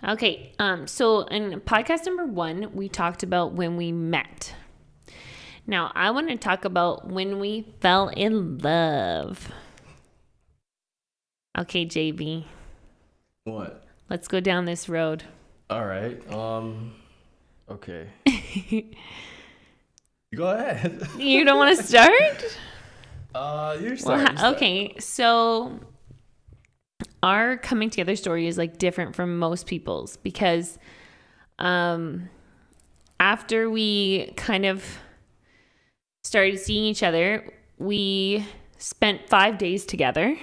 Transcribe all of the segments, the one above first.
Okay. So in podcast number 1, we talked about when we met. Now, I want to talk about when we fell in love. Okay, JB. What? Let's go down this road. All right. Okay. Go ahead. You don't want to start? You start. Okay. So our coming together story is like different from most people's because after we kind of started seeing each other, we spent 5 days together.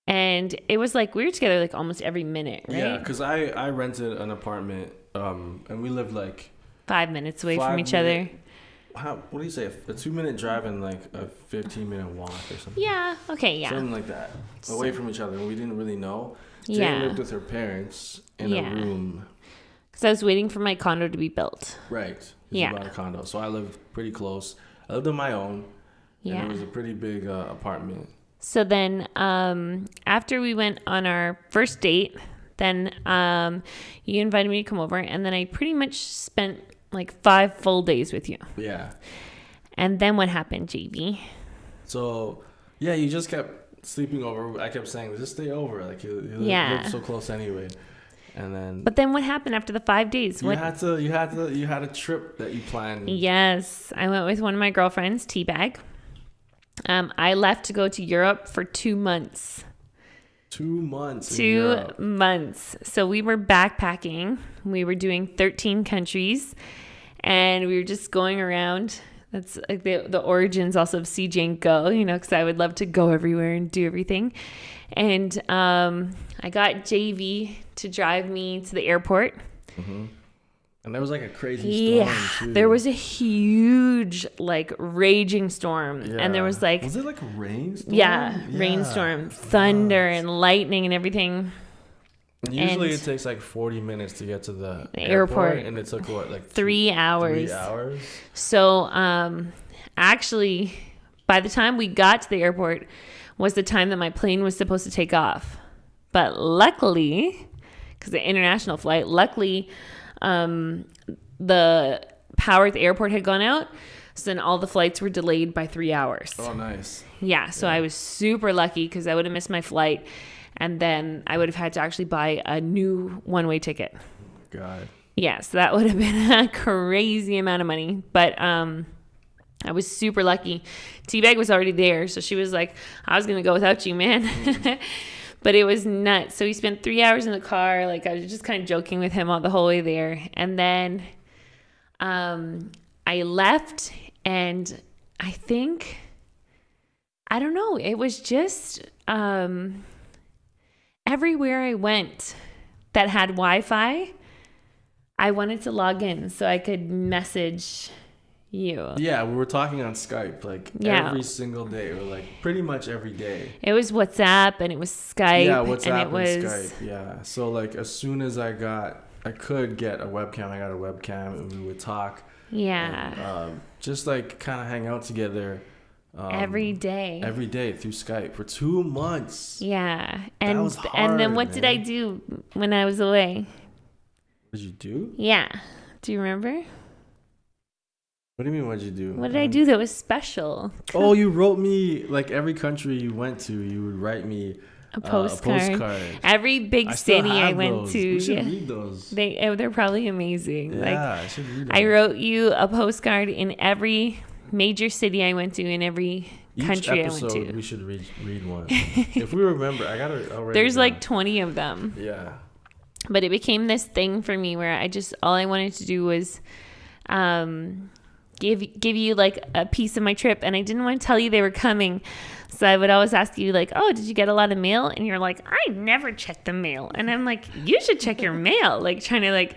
And it was like we were together like almost every minute, right? Yeah, because I rented an apartment and we lived like 5 minutes away from each other. What do you say? A 2-minute drive and like a 15-minute walk or something? Yeah. Okay. Yeah. Something like that. Away from each other. And we didn't really know. Jane Yeah. lived with her parents in a room. Because I was waiting for my condo to be built. Right. Yeah. She bought a condo. So I lived pretty close. I lived on my own. Yeah. And it was a pretty big apartment. So then after we went on our first date, then you invited me to come over. And then I pretty much spent like 5 full days with you. Yeah. And then what happened, JB? So, yeah, you just kept sleeping over. I kept saying, just stay over. Like, you lived so close anyway. And then... But then what happened after the 5 days? You had a trip that you planned. Yes. I went with one of my girlfriends, Teabag. I left to go to Europe for 2 months. 2 months. 2 months. So we were backpacking. We were doing 13 countries. And we were just going around. That's like the origins also of CJ and Go, because I would love to go everywhere and do everything. And I got JV to drive me to the airport. Mm-hmm. And there was like a crazy storm too. There was a huge, like, raging storm. Yeah. And there was like... Was it like a rainstorm? Yeah, rainstorm, thunder and lightning and everything. Usually it takes like 40 minutes to get to the airport. And it took what, like 3 hours? 3 hours? So actually, by the time we got to the airport was the time that my plane was supposed to take off. But luckily, because the international flight, the power at the airport had gone out, so then all the flights were delayed by 3 hours. Oh, nice. Yeah, so I was super lucky because I would have missed my flight, and then I would have had to actually buy a new one-way ticket. God. Yeah, so that would have been a crazy amount of money, but I was super lucky. Teabag was already there, so she was like, I was going to go without you, man. But it was nuts. So we spent 3 hours in the car. Like, I was just kind of joking with him all the whole way there. And then I left, and I don't know. It was just everywhere I went that had Wi-Fi, I wanted to log in so I could message you. Yeah, we were talking on Skype every single day, or like pretty much every day. It was WhatsApp and it was Skype. Yeah, WhatsApp and Skype. Yeah, so like as soon as I could get a webcam, I got a webcam, and we would talk. Yeah. And, just like kind of hang out together. Every day through Skype for 2 months. Yeah, that was hard, and then what did I do when I was away? What did you do? Yeah, do you remember? What do you mean, what'd you do? What did I do that was special? Oh, you wrote me, like, every country you went to, you would write me a postcard. Every big city I went to. We should read those. They're probably amazing. Yeah, I should read them. I wrote you a postcard in every major city I went to, in every country I went to. We should read one. If we remember, I gotta already. There's like 20 of them. Yeah. But it became this thing for me where all I wanted to do was give you like a piece of my trip, and I didn't want to tell you they were coming. So I would always ask you like, oh, did you get a lot of mail? And you're like, I never check the mail. And I'm like, you should check your mail. Like trying to like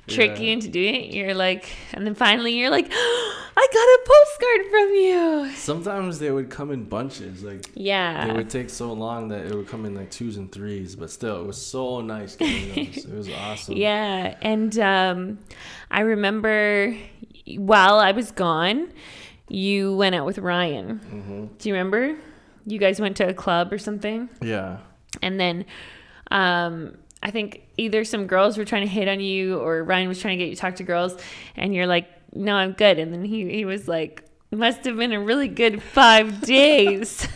trick you into doing it. You're like, and then finally you're like, oh, I got a postcard from you. Sometimes they would come in bunches. Like, yeah, they would take so long that it would come in like 2s and 3s, but still it was so nice getting those. It was awesome. Yeah. And I remember while I was gone, you went out with Ryan. Mm-hmm. Do you remember? You guys went to a club or something? Yeah. And then I think either some girls were trying to hit on you or Ryan was trying to get you to talk to girls, and you're like, no, I'm good. And then he was like, must have been a really good 5 days.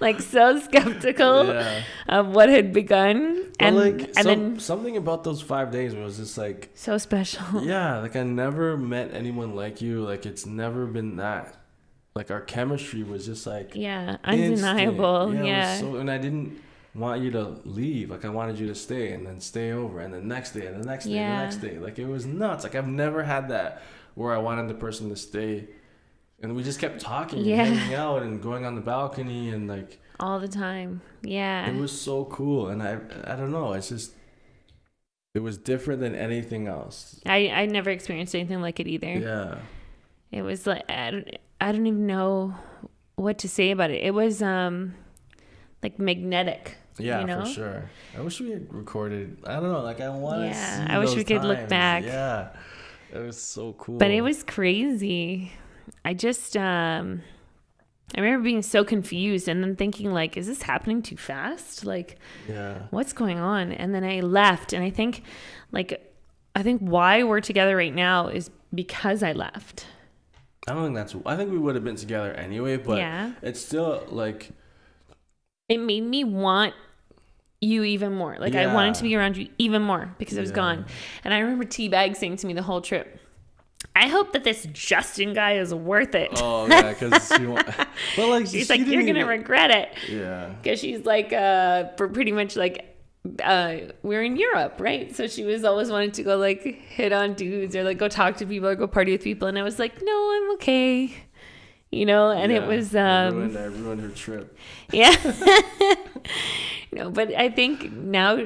Like so skeptical of what had begun. And like then something about those 5 days was just like so special. Yeah, like I never met anyone like you. Like it's never been that. Like our chemistry was just like undeniable. Yeah. And I didn't want you to leave. Like I wanted you to stay and then stay over and the next day and the next day and the next day. Like it was nuts. Like I've never had that where I wanted the person to stay. And we just kept talking and hanging out and going on the balcony and like all the time. Yeah. It was so cool. And I don't know. It's just, it was different than anything else. I never experienced anything like it either. Yeah. It was like, I don't even know what to say about it. It was like magnetic. Yeah, you know? For sure. I wish we had recorded. I don't know. Like I want to see I wish we could times. Look back. Yeah. It was so cool. But it was crazy. I just, I remember being so confused and then thinking like, is this happening too fast? Like, what's going on? And then I left. And I think why we're together right now is because I left. I think we would have been together anyway, but it's still like. It made me want you even more. Like I wanted to be around you even more because I was gone. And I remember T-Bag saying to me the whole trip, I hope that this Justin guy is worth it. Oh, yeah, because but like she's like, you're going to regret it. Yeah. Because she's like, for pretty much like, we're in Europe, right? So she was always wanting to go like hit on dudes or like go talk to people or go party with people. And I was like, no, I'm okay. You know, and it was... I ruined her trip. Yeah. But I think now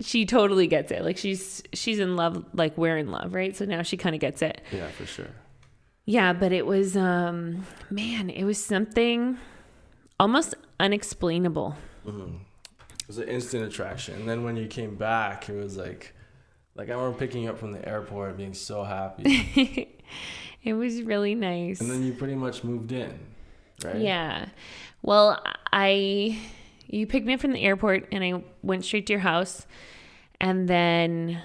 she totally gets it. Like she's in love, like we're in love, right? So now she kind of gets it. Yeah, for sure. Yeah, but it was, it was something almost unexplainable. Mm-hmm. It was an instant attraction. And then when you came back, it was like I remember picking you up from the airport being so happy. It was really nice. And then you pretty much moved in, right? Yeah. Well, you picked me up from the airport and I went straight to your house. And then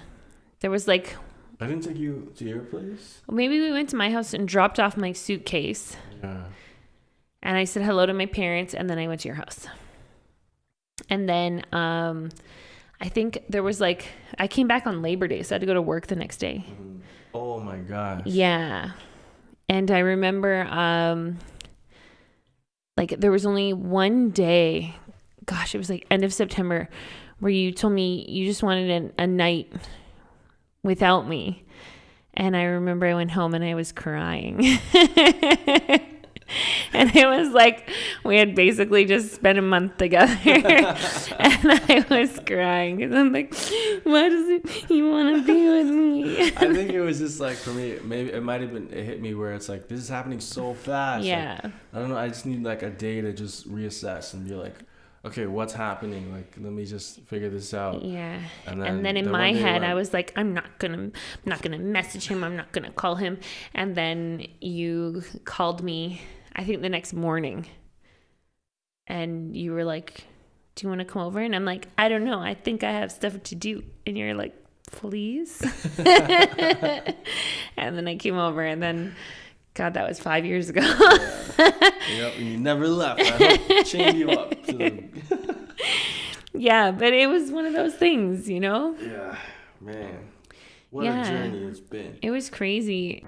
there was like... I didn't take you to your place? Well, maybe we went to my house and dropped off my suitcase. Yeah. And I said hello to my parents and then I went to your house. And then I think there was like... I came back on Labor Day, so I had to go to work the next day. Mm-hmm. Oh my gosh. Yeah. And I remember like there was only one day, gosh, it was like end of September, where you told me you just wanted a night without me. And I remember I went home and I was crying. And it was like we had basically just spent a month together. And I was crying because I'm like, why does he want to be with me? I think it was just like, for me, maybe it might have been, it hit me where it's like, this is happening so fast. Yeah. Like, I don't know. I just need like a day to just reassess and be like, okay, what's happening? Like, let me just figure this out. Yeah. And then in my head, I was like, I'm not gonna message him. I'm not gonna call him. And then you called me, I think the next morning, and you were like, do you want to come over? And I'm like, I don't know. I think I have stuff to do. And you're like, please. And then I came over, and then, God, that was 5 years ago. Yep, and you never left. I hope chained you up. Yeah, but it was one of those things, you know? Yeah, man. What a journey it's been. It was crazy.